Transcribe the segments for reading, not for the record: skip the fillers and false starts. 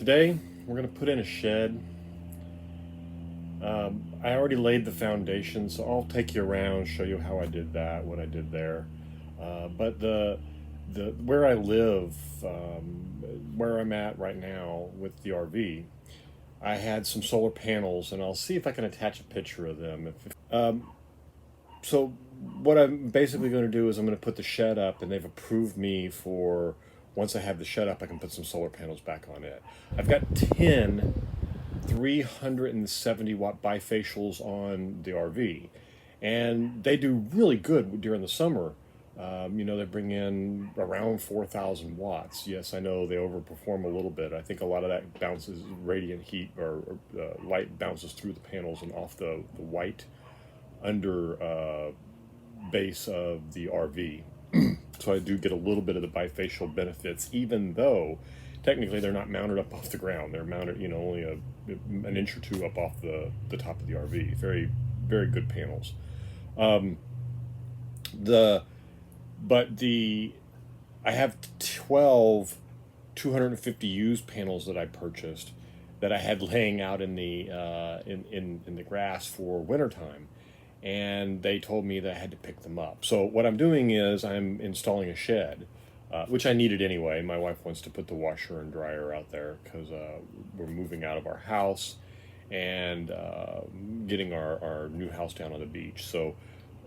Today we're going to put in a shed. I already laid the foundation, so I'll take you around, show you how I did that, what I did there. But the where I live, where I'm at right now with the RV, I had some solar panels, and I'll see if I can attach a picture of them. So what I'm basically going to do is I'm going to put the shed up, and they've approved me for, once I have the shed up, I can put some solar panels back on it. I've got 10 370 watt bifacials on the RV, and they do really good during the summer. They bring in around 4,000 watts. Yes, I know they overperform a little bit. I think a lot of that bounces radiant heat or light bounces through the panels and off the white under base of the RV. So I do get a little bit of the bifacial benefits, even though technically they're not mounted up off the ground. They're mounted, only an inch or two up off the top of the RV. Very, very good panels. I have 12 250 used panels that I purchased that I had laying out in the in the grass for wintertime, and they told me that I had to pick them up. So what I'm doing is I'm installing a shed, which I needed anyway. My wife wants to put the washer and dryer out there because we're moving out of our house and getting our new house down on the beach. So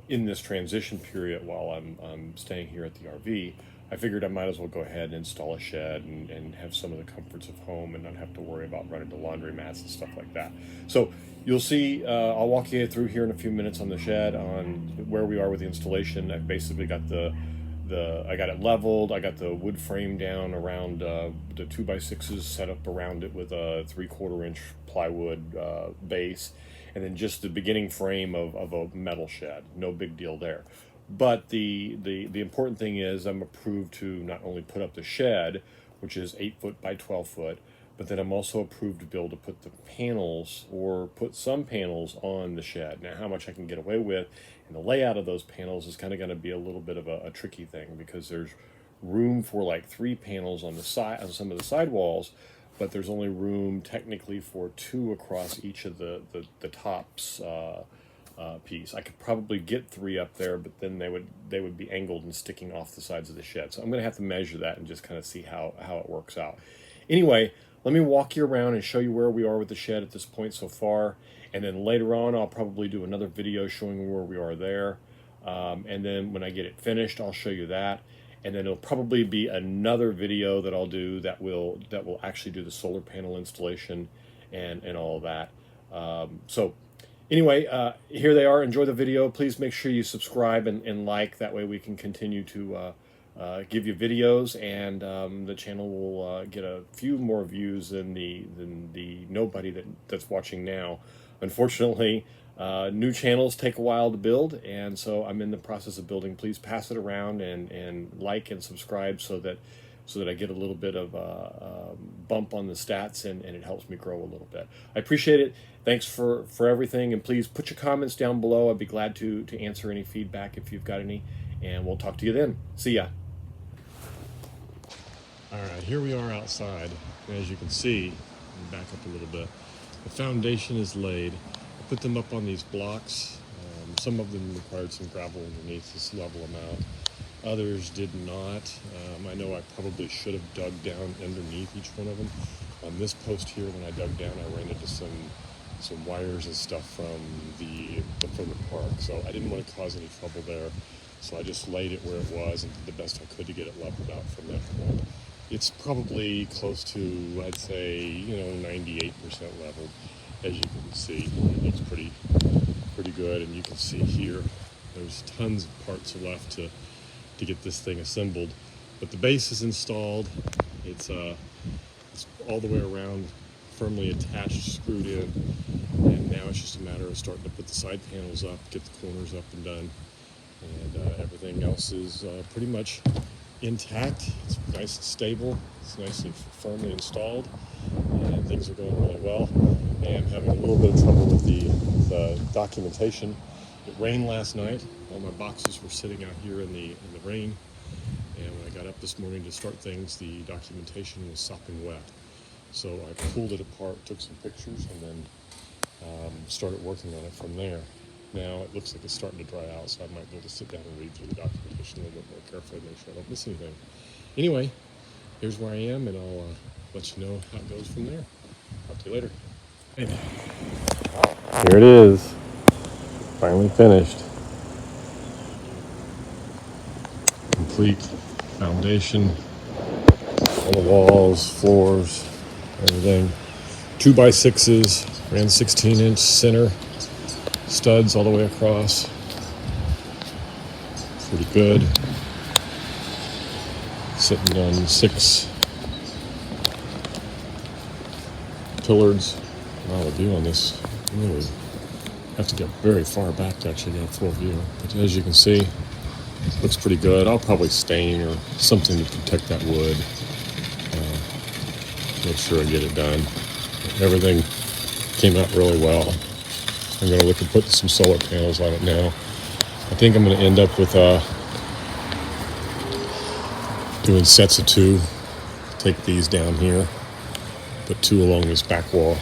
in this transition period while I'm staying here at the RV, I figured I might as well go ahead and install a shed and have some of the comforts of home and not have to worry about running to laundromats and stuff like that. So you'll see, I'll walk you through here in a few minutes on the shed, on where we are with the installation. I've basically got I got it leveled. I got the wood frame down around the 2x6s set up around it with a 3/4 inch plywood base, and then just the beginning frame of a metal shed. No big deal there. But the important thing is I'm approved to not only put up the shed, which is 8 foot by 12 foot, but then I'm also approved to be able to put the panels, or put some panels, on the shed. Now, how much I can get away with and the layout of those panels is kind of going to be a little bit of a tricky thing, because there's room for like 3 panels on the side, on some of the side walls, but there's only room technically for 2 across each of the tops piece. I could probably get 3 up there, but then they would be angled and sticking off the sides of the shed. So I'm going to have to measure that and just kind of see how it works out. Anyway, let me walk you around and show you where we are with the shed at this point so far. And then later on, I'll probably do another video showing where we are there. And then when I get it finished, I'll show you that. And then it'll probably be another video that I'll do that will actually do the solar panel installation and all of that. So anyway, here they are. Enjoy the video. Please make sure you subscribe and like. That way we can continue to give you videos, and the channel will get a few more views than the nobody that's watching now. Unfortunately, new channels take a while to build, and so I'm in the process of building. Please pass it around and like and subscribe so that I get a little bit of a bump on the stats, and it helps me grow a little bit. I appreciate it. Thanks for everything, and please put your comments down below. I'd be glad to answer any feedback if you've got any, and we'll talk to you then. See ya. All right, here we are outside. As you can see, back up a little bit, the foundation is laid. I put them up on these blocks. Some of them required some gravel underneath to level them out. Others did not. I know I probably should have dug down underneath each one of them. On this post here, when I dug down, I ran into some wires and stuff from the park. So I didn't want to cause any trouble there. So I just laid it where it was and did the best I could to get it leveled out from that point. It's probably close to, I'd say, 98% leveled. As you can see, it looks pretty good. And you can see here, there's tons of parts left to get this thing assembled. But the base is installed. It's all the way around, firmly attached, screwed in. And now it's just a matter of starting to put the side panels up, get the corners up and done. And everything else is pretty much intact. It's nice and stable. It's nicely firmly installed, and things are going really well. And I'm having a little bit of trouble with the documentation. It rained last night. All my boxes were sitting out here in the rain, and when I got up this morning to start things, the documentation was sopping wet. So I pulled it apart, took some pictures, and then started working on it from there. Now it looks like it's starting to dry out, so I might be able to sit down and read through the documentation a little bit more carefully, make sure I don't miss anything. Anyway, here's where I am, and I'll let you know how it goes from there. Talk to you later. Here it is, finally finished. Complete foundation, all the walls, floors, everything. 2x6s, ran 16-inch center studs all the way across. Pretty good. Sitting on 6 pillards. Wow, the view on this, really have to get very far back to actually get a full view. But as you can see, looks pretty good. I'll probably stain or something to protect that wood. Make sure I get it done. Everything came out really well. I'm going to look at putting some solar panels on it now. I think I'm going to end up with doing sets of 2. Take these down here, put 2 along this back wall,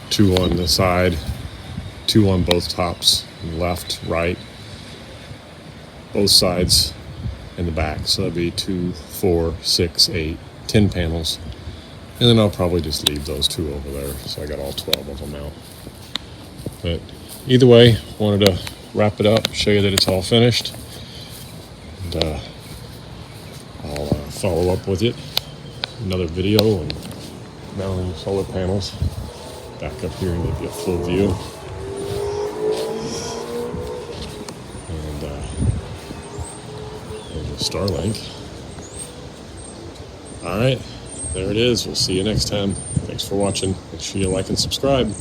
2 on the side, 2 on both tops, left, right, both sides, and the back. So that'd be 2, 4, 6, 8, 10 panels. And then I'll probably just leave those 2 over there. So I got all 12 of them out. But either way, wanted to wrap it up, show you that it's all finished. And I'll follow up with it. Another video and mounting solar panels. Back up here and give you a full view. And there's the Starlink. All right, there it is. We'll see you next time. Thanks for watching. Make sure you like and subscribe.